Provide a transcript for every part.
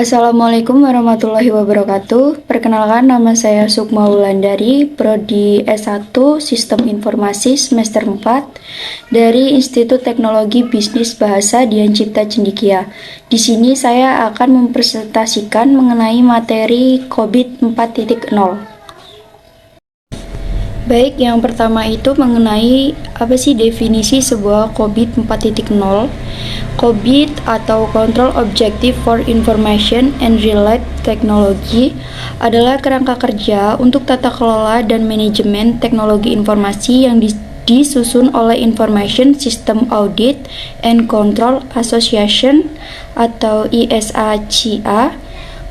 Assalamualaikum warahmatullahi wabarakatuh. Perkenalkan, nama saya Sukma Wulandari, Prodi S1 Sistem Informasi semester 4 dari Institut Teknologi Bisnis Bahasa Dian Cipta Cendekia. Di sini saya akan mempresentasikan mengenai materi COVID 4.0. Baik, yang pertama itu mengenai apa sih definisi sebuah COVID 4.0. COVID atau Control Objective for Information and Related Technology adalah kerangka kerja untuk tata kelola dan manajemen teknologi informasi yang disusun oleh Information System Audit and Control Association atau ISACA.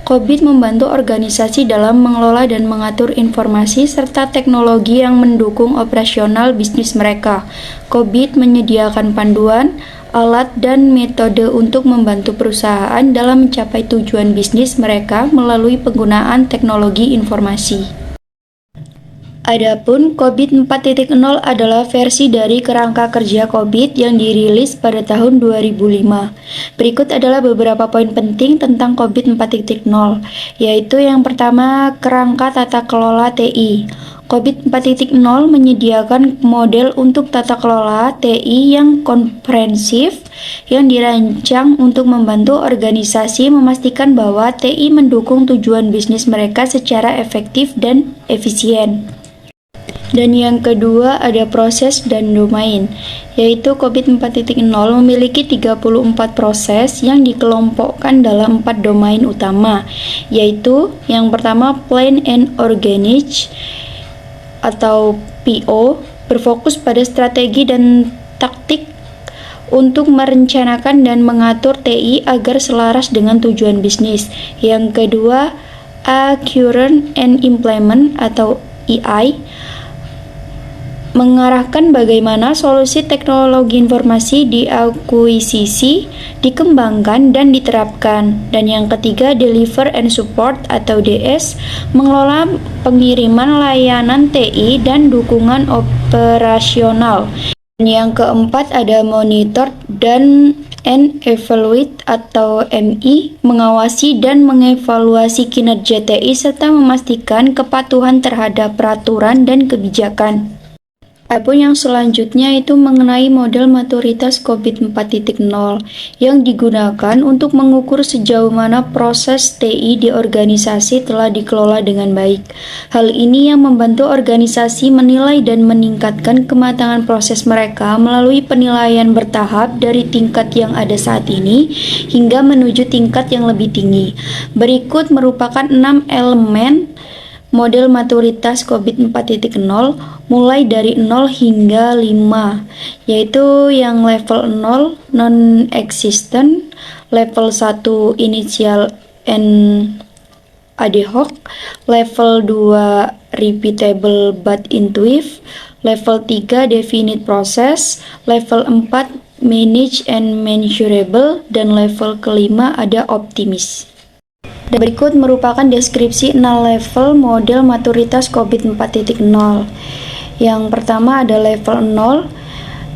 COVID membantu organisasi dalam mengelola dan mengatur informasi serta teknologi yang mendukung operasional bisnis mereka. COVID menyediakan panduan, alat, dan metode untuk membantu perusahaan dalam mencapai tujuan bisnis mereka melalui penggunaan teknologi informasi. Adapun COVID 4.0 adalah versi dari kerangka kerja COVID yang dirilis pada tahun 2005. Berikut adalah beberapa poin penting tentang COVID 4.0, yaitu yang pertama, kerangka tata kelola TI. COVID 4.0 menyediakan model untuk tata kelola TI yang komprehensif yang dirancang untuk membantu organisasi memastikan bahwa TI mendukung tujuan bisnis mereka secara efektif dan efisien. Dan yang kedua ada proses dan domain, yaitu COVID 4.0 memiliki 34 proses yang dikelompokkan dalam 4 domain utama, yaitu yang pertama Plan and Organize atau PO, berfokus pada strategi dan taktik untuk merencanakan dan mengatur TI agar selaras dengan tujuan bisnis. Yang kedua, Accurate and Implement atau EI, mengarahkan bagaimana solusi teknologi informasi diakuisisi, dikembangkan, dan diterapkan. Dan yang ketiga, Deliver and Support atau DS, mengelola pengiriman layanan TI dan dukungan operasional. Dan yang keempat ada Monitor dan Evaluate atau MI, mengawasi dan mengevaluasi kinerja TI serta memastikan kepatuhan terhadap peraturan dan kebijakan. Adapun yang selanjutnya itu mengenai model maturitas COVID 4.0 yang digunakan untuk mengukur sejauh mana proses TI di organisasi telah dikelola dengan baik. Hal ini yang membantu organisasi menilai dan meningkatkan kematangan proses mereka melalui penilaian bertahap dari tingkat yang ada saat ini hingga menuju tingkat yang lebih tinggi. Berikut merupakan 6 elemen model maturitas COVID 4.0 mulai dari 0 hingga 5, yaitu yang level 0 non-existent, level 1 initial and ad hoc, level 2 repeatable but intuitive, level 3 definite process, level 4 manage and measurable, dan level kelima ada optimis. Dan berikut merupakan deskripsi 6 level model maturitas COVID 4.0. Yang pertama ada level 0,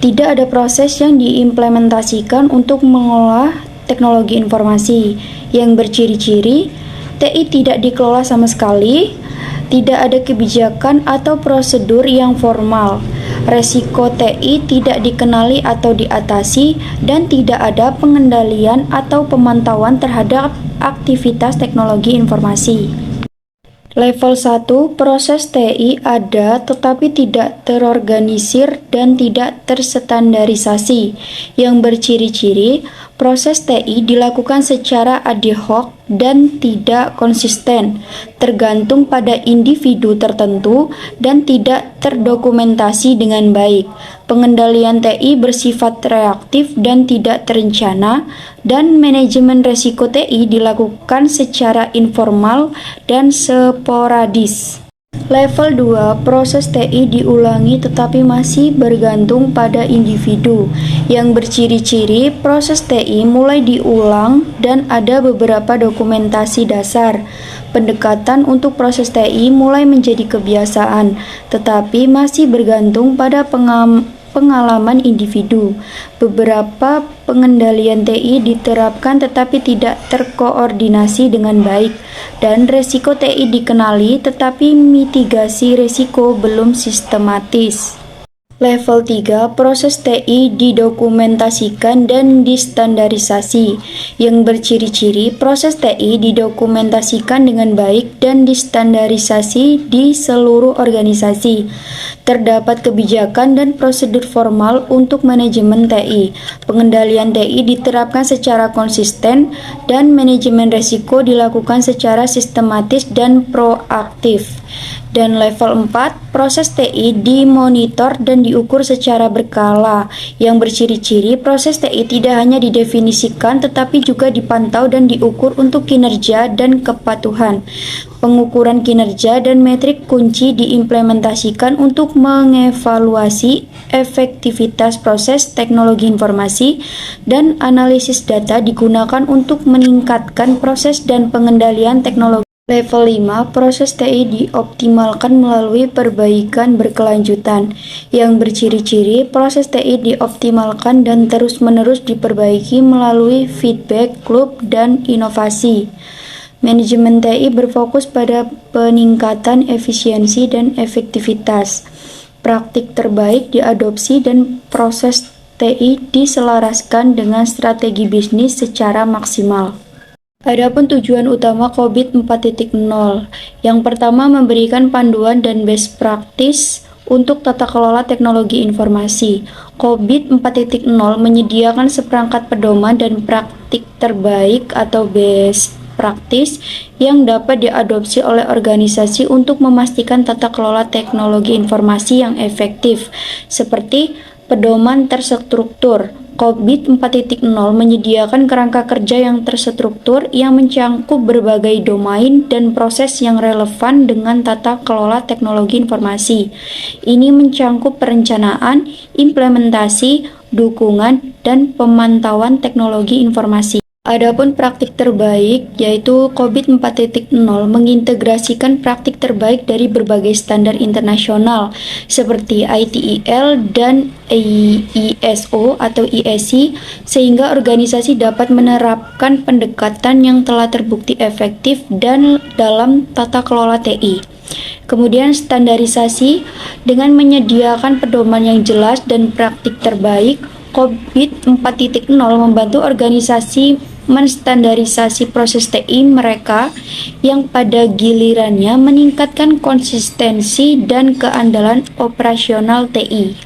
tidak ada proses yang diimplementasikan untuk mengolah teknologi informasi. Yang berciri-ciri, TI tidak dikelola sama sekali, tidak ada kebijakan atau prosedur yang formal, resiko TI tidak dikenali atau diatasi, dan tidak ada pengendalian atau pemantauan terhadap aktivitas teknologi informasi. Level 1, proses TI ada tetapi tidak terorganisir dan tidak terstandarisasi. Yang berciri-ciri, proses TI dilakukan secara ad hoc dan tidak konsisten, tergantung pada individu tertentu dan tidak terdokumentasi dengan baik. Pengendalian TI bersifat reaktif dan tidak terencana, dan manajemen resiko TI dilakukan secara informal dan sporadis. Level 2, proses TI diulangi tetapi masih bergantung pada individu. Yang berciri-ciri proses TI mulai diulang dan ada beberapa dokumentasi dasar. Pendekatan untuk proses TI mulai menjadi kebiasaan, tetapi masih bergantung pada pengalaman individu. Beberapa pengendalian TI diterapkan tetapi tidak terkoordinasi dengan baik, dan resiko TI dikenali tetapi mitigasi resiko belum sistematis. Level 3, proses TI didokumentasikan dan distandarisasi. Yang berciri-ciri, proses TI didokumentasikan dengan baik dan distandarisasi di seluruh organisasi. Terdapat kebijakan dan prosedur formal untuk manajemen TI. Pengendalian TI diterapkan secara konsisten dan manajemen risiko dilakukan secara sistematis dan proaktif. Dan level 4, proses TI dimonitor dan diukur secara berkala. Yang berciri-ciri, proses TI tidak hanya didefinisikan tetapi juga dipantau dan diukur untuk kinerja dan kepatuhan. Pengukuran kinerja dan metrik kunci diimplementasikan untuk mengevaluasi efektivitas proses teknologi informasi, dan analisis data digunakan untuk meningkatkan proses dan pengendalian teknologi. Level 5, proses TI dioptimalkan melalui perbaikan berkelanjutan. Yang berciri-ciri, proses TI dioptimalkan dan terus-menerus diperbaiki melalui feedback loop dan inovasi. Manajemen TI berfokus pada peningkatan efisiensi dan efektivitas. Praktik terbaik diadopsi dan proses TI diselaraskan dengan strategi bisnis secara maksimal. Adapun tujuan utama COBIT 4.0, yang pertama memberikan panduan dan best practice untuk tata kelola teknologi informasi. COBIT 4.0 menyediakan seperangkat pedoman dan praktik terbaik atau best practice yang dapat diadopsi oleh organisasi untuk memastikan tata kelola teknologi informasi yang efektif, seperti pedoman terstruktur. COBIT 4.0 menyediakan kerangka kerja yang terstruktur yang mencangkup berbagai domain dan proses yang relevan dengan tata kelola teknologi informasi. Ini mencangkup perencanaan, implementasi, dukungan, dan pemantauan teknologi informasi. Adapun praktik terbaik, yaitu COBIT 4.0 mengintegrasikan praktik terbaik dari berbagai standar internasional seperti ITIL dan ISO atau ISC, sehingga organisasi dapat menerapkan pendekatan yang telah terbukti efektif dan dalam tata kelola TI. Kemudian standarisasi, dengan menyediakan pedoman yang jelas dan praktik terbaik, COBIT 4.0 membantu organisasi menstandarisasi proses TI mereka yang pada gilirannya meningkatkan konsistensi dan keandalan operasional TI.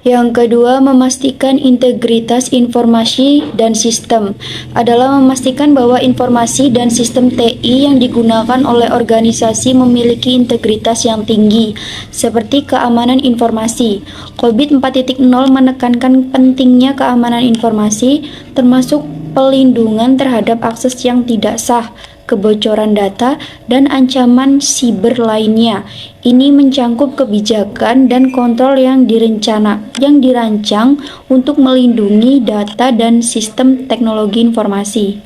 Yang kedua, memastikan integritas informasi dan sistem adalah memastikan bahwa informasi dan sistem TI yang digunakan oleh organisasi memiliki integritas yang tinggi, seperti keamanan informasi. COBIT 4.0 menekankan pentingnya keamanan informasi, termasuk pelindungan terhadap akses yang tidak sah, kebocoran data, dan ancaman siber lainnya. Ini mencangkup kebijakan dan kontrol yang dirancang untuk melindungi data dan sistem teknologi informasi.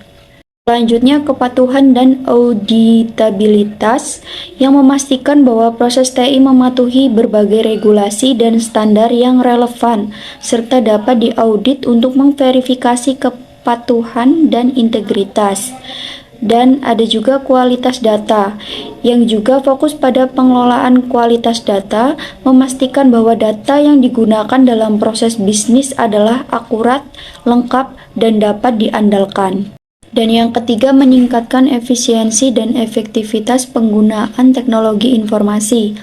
Selanjutnya, kepatuhan dan auditabilitas, yang memastikan bahwa proses TI mematuhi berbagai regulasi dan standar yang relevan, serta dapat diaudit untuk memverifikasi kepatuhan dan integritas. Dan ada juga kualitas data, yang juga fokus pada pengelolaan kualitas data, memastikan bahwa data yang digunakan dalam proses bisnis adalah akurat, lengkap, dan dapat diandalkan. Dan yang ketiga, meningkatkan efisiensi dan efektivitas penggunaan teknologi informasi.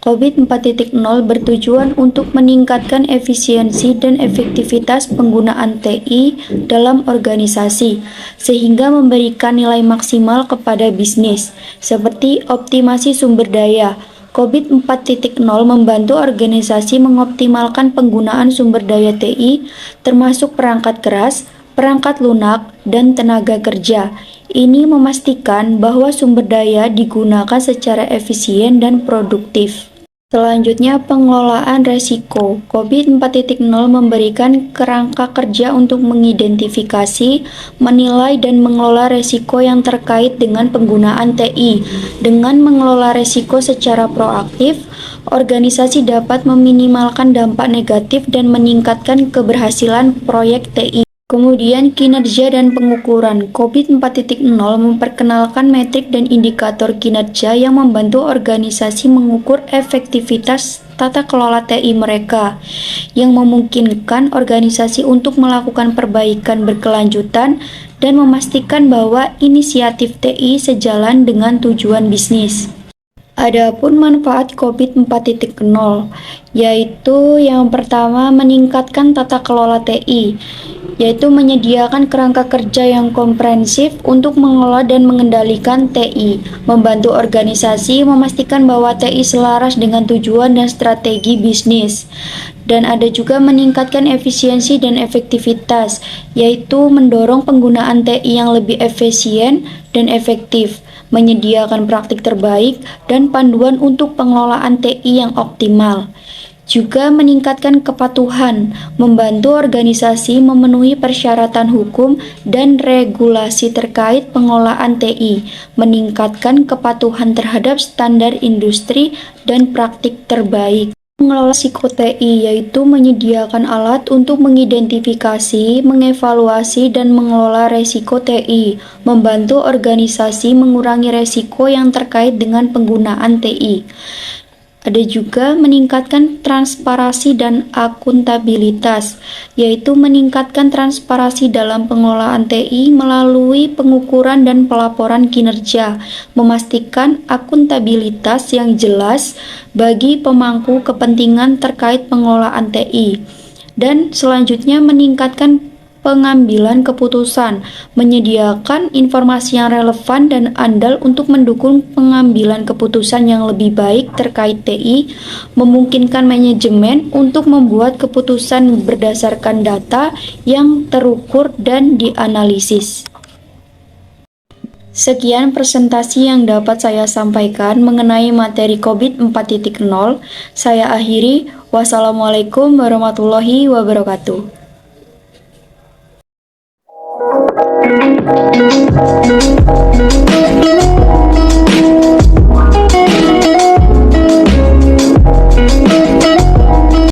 COBIT 4.0 bertujuan untuk meningkatkan efisiensi dan efektivitas penggunaan TI dalam organisasi, sehingga memberikan nilai maksimal kepada bisnis, seperti optimasi sumber daya. COBIT 4.0 membantu organisasi mengoptimalkan penggunaan sumber daya TI, termasuk perangkat keras, perangkat lunak, dan tenaga kerja. Ini memastikan bahwa sumber daya digunakan secara efisien dan produktif. Selanjutnya, pengelolaan resiko. COVID 4.0 memberikan kerangka kerja untuk mengidentifikasi, menilai, dan mengelola resiko yang terkait dengan penggunaan TI. Dengan mengelola resiko secara proaktif, organisasi dapat meminimalkan dampak negatif dan meningkatkan keberhasilan proyek TI. Kemudian, kinerja dan pengukuran. COVID 4.0 memperkenalkan metrik dan indikator kinerja yang membantu organisasi mengukur efektivitas tata kelola TI mereka, yang memungkinkan organisasi untuk melakukan perbaikan berkelanjutan dan memastikan bahwa inisiatif TI sejalan dengan tujuan bisnis. Adapun manfaat COVID 4.0, yaitu yang pertama meningkatkan tata kelola TI, yaitu menyediakan kerangka kerja yang komprehensif untuk mengelola dan mengendalikan TI, membantu organisasi memastikan bahwa TI selaras dengan tujuan dan strategi bisnis. Dan ada juga meningkatkan efisiensi dan efektivitas, yaitu mendorong penggunaan TI yang lebih efisien dan efektif, menyediakan praktik terbaik dan panduan untuk pengelolaan TI yang optimal. Juga meningkatkan kepatuhan, membantu organisasi memenuhi persyaratan hukum dan regulasi terkait pengelolaan TI, meningkatkan kepatuhan terhadap standar industri dan praktik terbaik. Mengelola risiko TI yaitu menyediakan alat untuk mengidentifikasi, mengevaluasi, dan mengelola risiko TI, membantu organisasi mengurangi risiko yang terkait dengan penggunaan TI. Ada juga meningkatkan transparansi dan akuntabilitas, yaitu meningkatkan transparansi dalam pengelolaan TI melalui pengukuran dan pelaporan kinerja, memastikan akuntabilitas yang jelas bagi pemangku kepentingan terkait pengelolaan TI. Dan selanjutnya meningkatkan pengambilan keputusan, menyediakan informasi yang relevan dan andal untuk mendukung pengambilan keputusan yang lebih baik terkait TI, memungkinkan manajemen untuk membuat keputusan berdasarkan data yang terukur dan dianalisis. Sekian presentasi yang dapat saya sampaikan mengenai materi COVID 4.0. Saya akhiri. Wassalamualaikum warahmatullahi wabarakatuh.